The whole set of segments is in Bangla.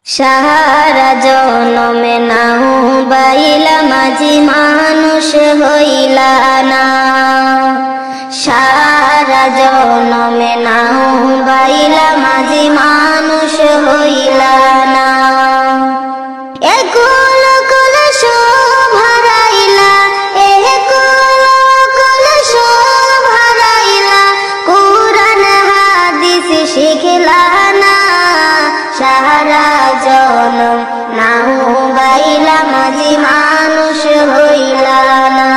সারা জনমে নাও বাইলা মাঝি মানুষ হইলা না। সারা জনমে নাও বাইলা মাঝি মানুষ হইলা না। একুল কুল সব হারাইলা, একুল কুল সব হারাইলা, কুরআন হাদিস শিখলা না। সারা জনম নাও বাইলা মাঝি মানুষ হইলা না।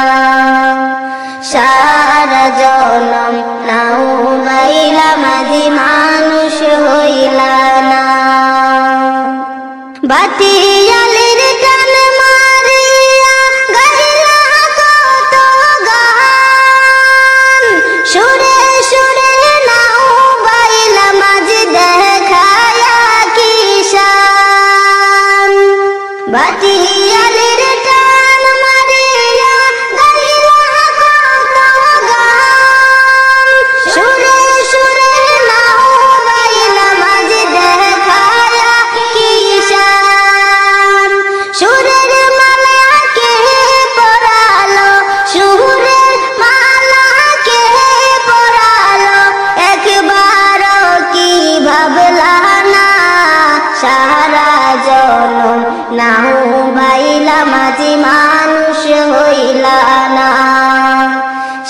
সারা জনম নাও বাইলা মাঝি মানুষ হইলা না। বাতিয়ালের টান মারিয়া গাইলা কত গান, সুরে সুরে নাও বাইলা মাঝি দেখায়া কিশান। বাতিয়ালের টান মারিয়া গাইলা কত গান, সুরে সুরে নাও বাইলা মাঝি দেখায়া কিশান। সুরের মালা কে পরালো, সুরের মালা কে পরালো, একবারও কি ভাবলা না। সারা জনম নাও বাইলা মাঝি মানুষ হইলা না।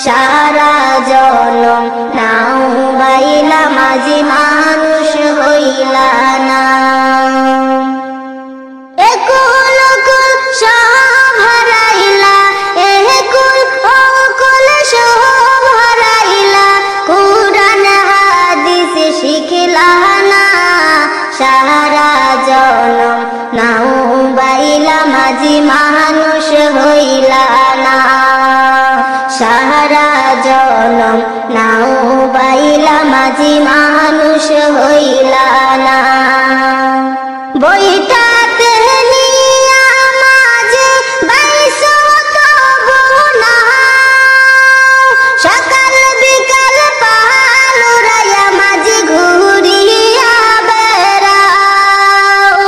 সারা জনম নাও বাইলা মাঝি মানুষ হইলা না। একুল কুল সব হারাইলা, একুল কুল সব হারাইলা, কুরআন হাদিস শিখলা না। সারা জনম নাও বাইলা মাঝি মানুষ হইলা না। সারা জনম নাও বাইলা মাঝি মানুষ হইলা না। বইটাতে নিয়া মাঝে বাইশো তবু না, সকাল বিকাল পাল উড়াইয়া মাঝি ঘুরিয়া বেড়াও।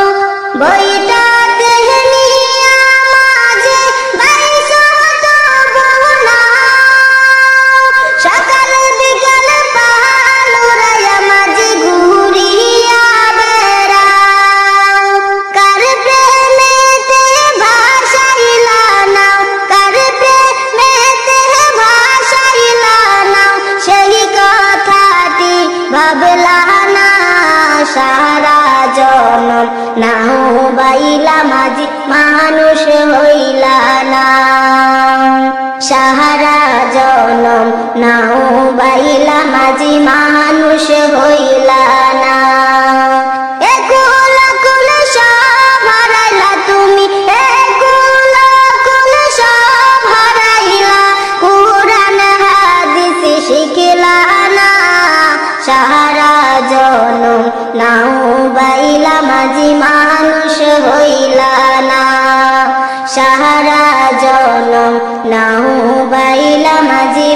বইটাতে নিয়া মাঝে বাইশো তবু না, সকাল বিকাল পাল উড়াইয়া মাঝি ঘুরিয়া বেড়াও। কার প্রেমেতে ভাসাইলা নাও, কার প্রেমেতে ভাসাইলা নাও, সেই কথাটি ভাবলা না। সারা জনম নাও বাইলা মাঝি মানুষ হইলা না। সারা জনম নাও বাইলা মাঝি মানুষ হইলা না। একুল কুল সব হারাইলা তুমি, একুল কুল সব হারাইলা, কুরআন হাদিস শিখলা না। সারা জনম নাও বাইলা মাঝি মানুষ হইলা না। সারা জনম নাও বাইলা মাঝি